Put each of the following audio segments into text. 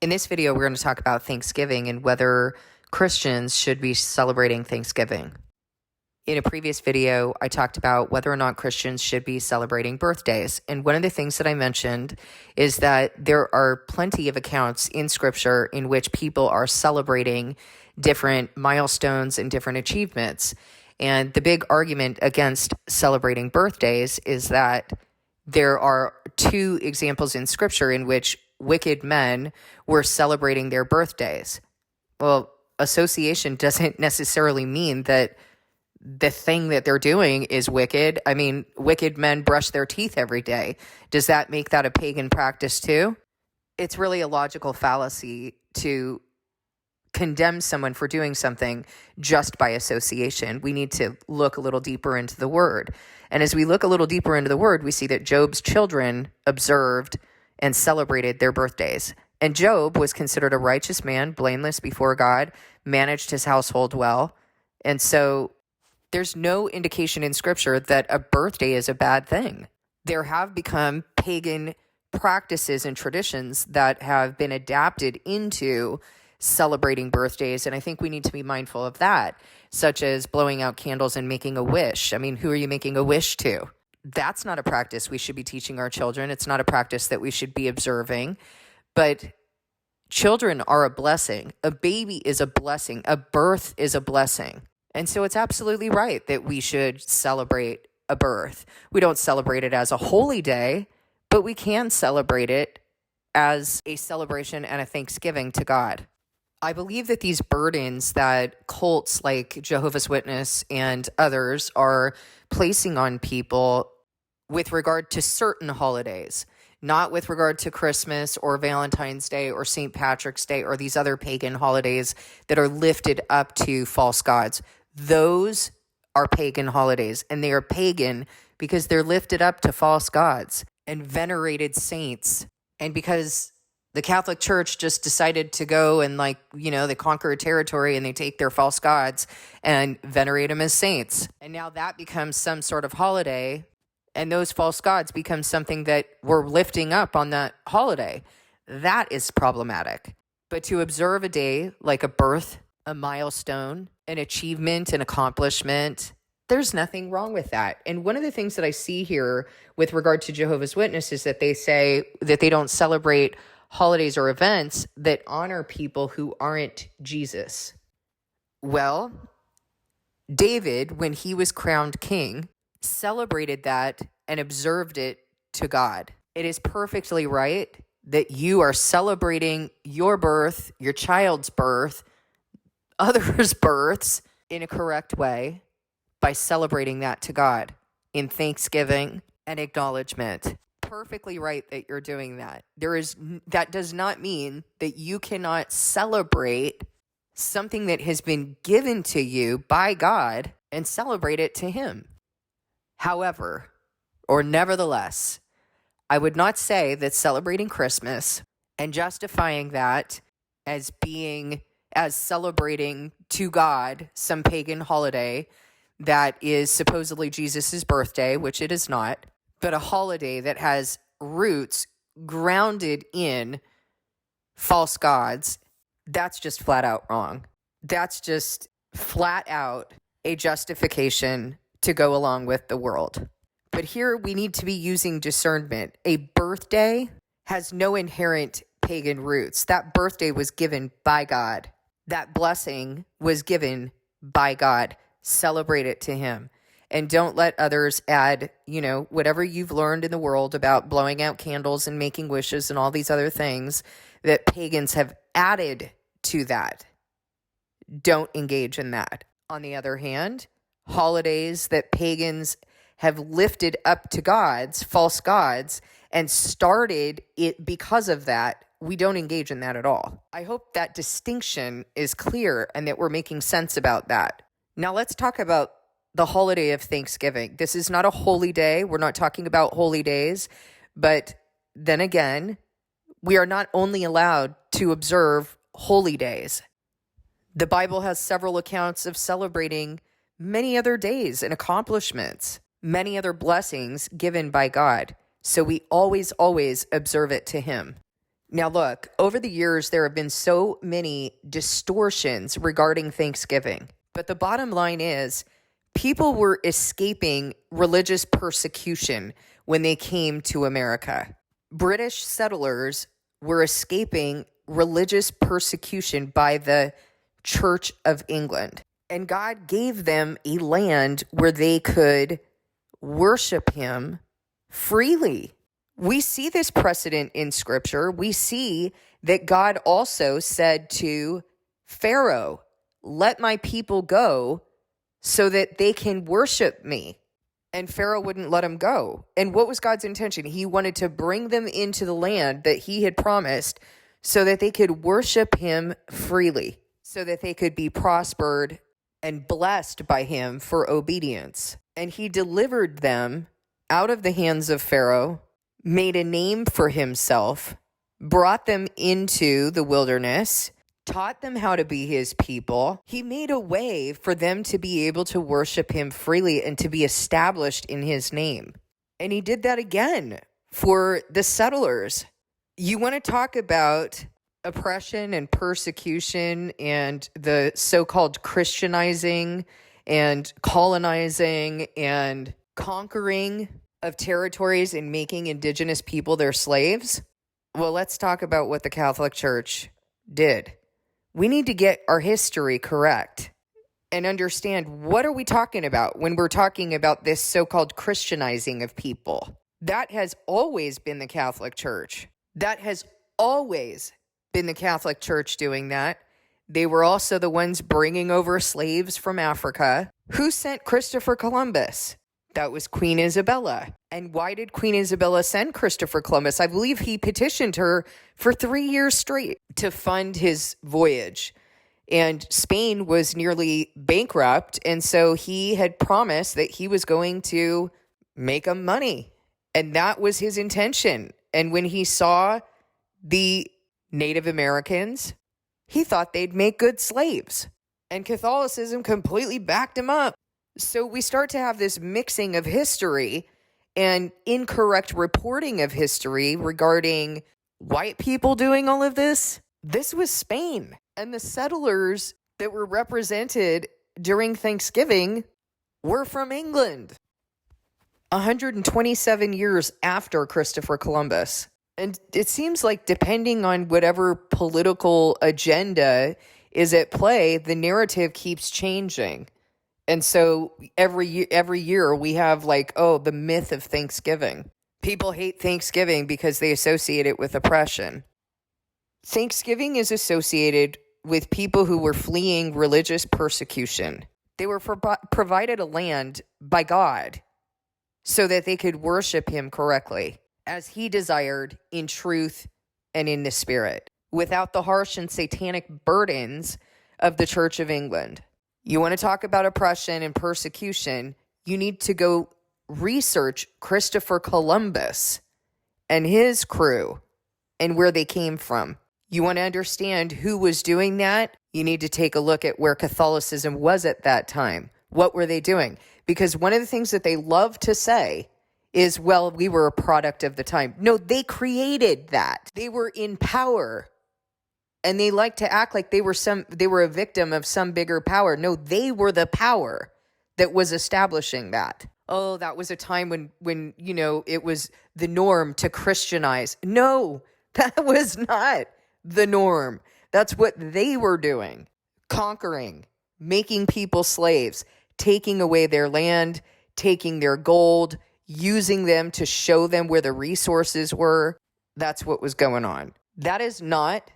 In this video, we're going to talk about Thanksgiving and whether Christians should be celebrating Thanksgiving. In a previous video, I talked about whether or not Christians should be celebrating birthdays. And one of the things that I mentioned is that there are plenty of accounts in Scripture in which people are celebrating different milestones and different achievements. And the big argument against celebrating birthdays is that there are two examples in Scripture in which wicked men were celebrating their birthdays. Well, association doesn't necessarily mean that the thing that they're doing is wicked. I mean, wicked men brush their teeth every day. Does that make that a pagan practice too? It's really a logical fallacy to condemn someone for doing something just by association. We need to look a little deeper into the word. And as we look a little deeper into the word, we see that Job's children observed and celebrated their birthdays. And Job was considered a righteous man, blameless before God, managed his household well. And so there's no indication in Scripture that a birthday is a bad thing. There have become pagan practices and traditions that have been adapted into celebrating birthdays, and I think we need to be mindful of that, such as blowing out candles and making a wish. I mean, who are you making a wish to? That's not a practice we should be teaching our children. It's not a practice that we should be observing, but children are a blessing. A baby is a blessing. A birth is a blessing. And so it's absolutely right that we should celebrate a birth. We don't celebrate it as a holy day, but we can celebrate it as a celebration and a thanksgiving to God. I believe that these burdens that cults like Jehovah's Witness and others are placing on people with regard to certain holidays, not with regard to Christmas or Valentine's Day or St. Patrick's Day or these other pagan holidays that are lifted up to false gods. Those are pagan holidays, and they are pagan because they're lifted up to false gods and venerated saints. And because the Catholic Church just decided to go and they conquer a territory and they take their false gods and venerate them as saints. And now that becomes some sort of holiday, and those false gods become something that we're lifting up on that holiday. That is problematic. But to observe a day like a birth, a milestone, an achievement, an accomplishment, there's nothing wrong with that. And one of the things that I see here with regard to Jehovah's Witnesses is that they say that they don't celebrate holidays or events that honor people who aren't Jesus. Well, David, when he was crowned king, celebrated that and observed it to God. It is perfectly right that you are celebrating your birth, your child's birth, others' births in a correct way by celebrating that to God in thanksgiving and acknowledgement. Perfectly right that you're doing that. That does not mean that you cannot celebrate something that has been given to you by God and celebrate it to Him. However, or nevertheless, I would not say that celebrating Christmas and justifying that as celebrating to God some pagan holiday that is supposedly Jesus' birthday, which it is not, but a holiday that has roots grounded in false gods, that's just flat out wrong. That's just flat out a justification to go along with the world. But here we need to be using discernment. A birthday has no inherent pagan roots. That birthday was given by God. That blessing was given by God. Celebrate it to Him. And don't let others add, whatever you've learned in the world about blowing out candles and making wishes and all these other things that pagans have added to that. Don't engage in that. On the other hand, holidays that pagans have lifted up to gods, false gods, and started it because of that, we don't engage in that at all. I hope that distinction is clear and that we're making sense about that. Now let's talk about the holiday of Thanksgiving. This is not a holy day. We're not talking about holy days. But then again, we are not only allowed to observe holy days. The Bible has several accounts of celebrating many other days and accomplishments, many other blessings given by God. So we always observe it to Him. Now, look, over the years, there have been so many distortions regarding Thanksgiving. But the bottom line is, people were escaping religious persecution when they came to America. British settlers were escaping religious persecution by the Church of England. And God gave them a land where they could worship him freely. We see this precedent in Scripture. We see that God also said to Pharaoh, "Let my people go so that they can worship me." And Pharaoh wouldn't let him go. And what was God's intention? He wanted to bring them into the land that he had promised so that they could worship him freely, so that they could be prospered and blessed by him for obedience. And he delivered them out of the hands of Pharaoh, made a name for himself, brought them into the wilderness, taught them how to be his people. He made a way for them to be able to worship him freely and to be established in his name. And he did that again for the settlers. You want to talk about oppression and persecution and the so-called Christianizing and colonizing and conquering of territories and making indigenous people their slaves? Well, let's talk about what the Catholic Church did. We need to get our history correct and understand, what are we talking about when we're talking about this so-called Christianizing of people? That has always been the Catholic Church. That has always been the Catholic Church doing that. They were also the ones bringing over slaves from Africa. Who sent Christopher Columbus? That was Queen Isabella. And why did Queen Isabella send Christopher Columbus? I believe he petitioned her for 3 years straight to fund his voyage. And Spain was nearly bankrupt. And so he had promised that he was going to make them money. And that was his intention. And when he saw the Native Americans, he thought they'd make good slaves. And Catholicism completely backed him up. So we start to have this mixing of history and incorrect reporting of history regarding white people doing all of this. This was Spain. And the settlers that were represented during Thanksgiving were from England. 127 years after Christopher Columbus. And it seems like, depending on whatever political agenda is at play, the narrative keeps changing. And so every year we have the myth of Thanksgiving. People hate Thanksgiving because they associate it with oppression. Thanksgiving is associated with people who were fleeing religious persecution. They were provided a land by God so that they could worship him correctly, as he desired, in truth and in the Spirit, without the harsh and satanic burdens of the Church of England. You want to talk about oppression and persecution, you need to go research Christopher Columbus and his crew and where they came from. You want to understand who was doing that? You need to take a look at where Catholicism was at that time. What were they doing? Because one of the things that they love to say is, well, we were a product of the time. No, they created that. They were in power. And they like to act like they were a victim of some bigger power. No, they were the power that was establishing that. Oh, that was a time when it was the norm to Christianize. No, that was not the norm. That's what they were doing. Conquering, making people slaves, taking away their land, taking their gold, using them to show them where the resources were. That's what was going on. That is not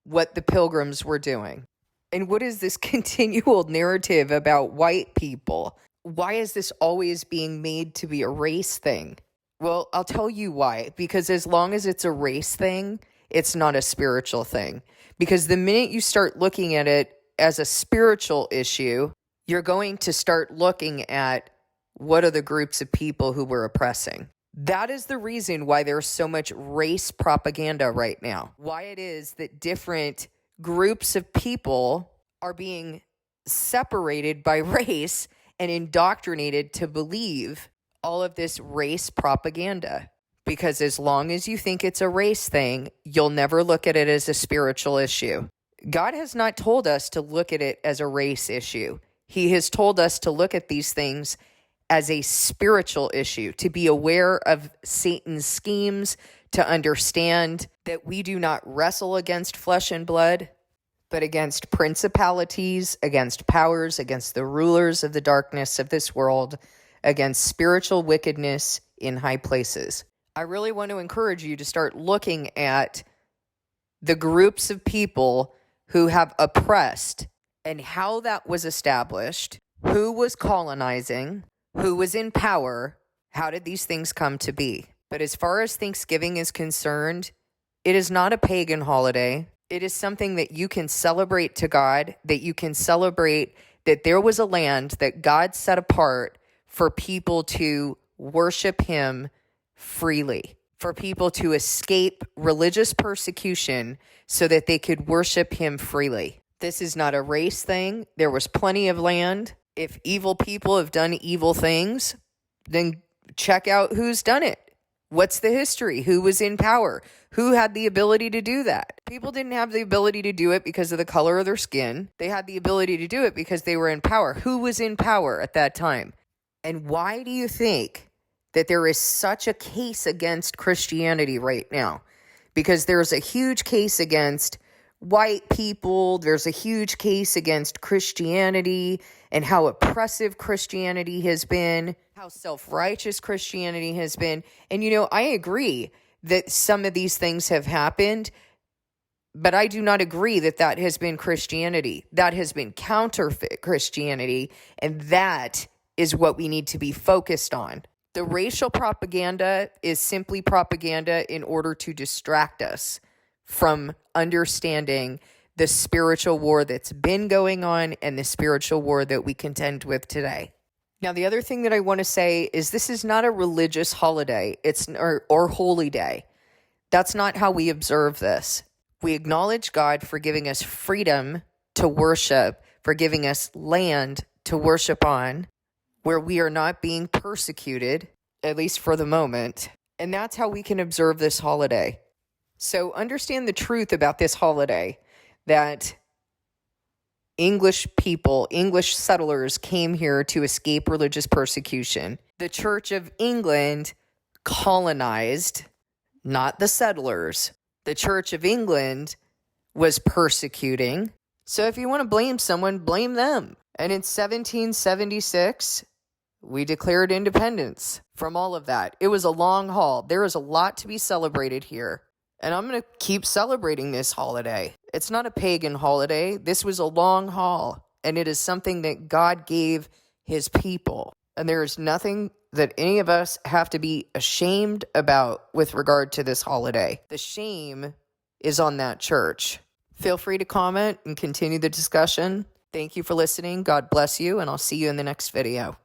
what the Pilgrims were doing. And what is this continual narrative about white people? Why is this always being made to be a race thing? Well, I'll tell you why. Because as long as it's a race thing, it's not a spiritual thing. Because the minute you start looking at it as a spiritual issue, you're going to start looking at what are the groups of people who we're oppressing. That is the reason why there's so much race propaganda right now. Why it is that different groups of people are being separated by race and indoctrinated to believe all of this race propaganda. Because as long as you think it's a race thing, you'll never look at it as a spiritual issue. God has not told us to look at it as a race issue. He has told us to look at these things as a spiritual issue, to be aware of Satan's schemes, to understand that we do not wrestle against flesh and blood, but against principalities, against powers, against the rulers of the darkness of this world, against spiritual wickedness in high places. I really want to encourage you to start looking at the groups of people who have oppressed and how that was established, who was colonizing, who was in power, how did these things come to be? But as far as Thanksgiving is concerned, it is not a pagan holiday. It is something that you can celebrate to God, that you can celebrate that there was a land that God set apart for people to worship him freely, for people to escape religious persecution so that they could worship him freely. This is not a race thing. There was plenty of land. If evil people have done evil things, then check out who's done it. What's the history? Who was in power? Who had the ability to do that? People didn't have the ability to do it because of the color of their skin. They had the ability to do it because they were in power. Who was in power at that time? And why do you think that there is such a case against Christianity right now? Because there's a huge case against white people. There's a huge case against Christianity and how oppressive Christianity has been, how self-righteous Christianity has been. And, I agree that some of these things have happened, but I do not agree that that has been Christianity. That has been counterfeit Christianity, and that is what we need to be focused on. The racial propaganda is simply propaganda in order to distract us from understanding the spiritual war that's been going on and the spiritual war that we contend with today. Now, the other thing that I want to say is this is not a religious holiday, or holy day. That's not how we observe this. We acknowledge God for giving us freedom to worship, for giving us land to worship on, where we are not being persecuted, at least for the moment. And that's how we can observe this holiday. So understand the truth about this holiday, that English people, English settlers came here to escape religious persecution. The Church of England colonized, not the settlers. The Church of England was persecuting. So if you want to blame someone, blame them. And in 1776, we declared independence from all of that. It was a long haul. There is a lot to be celebrated here. And I'm going to keep celebrating this holiday. It's not a pagan holiday. This was a long haul. And it is something that God gave his people. And there is nothing that any of us have to be ashamed about with regard to this holiday. The shame is on that church. Feel free to comment and continue the discussion. Thank you for listening. God bless you, and I'll see you in the next video.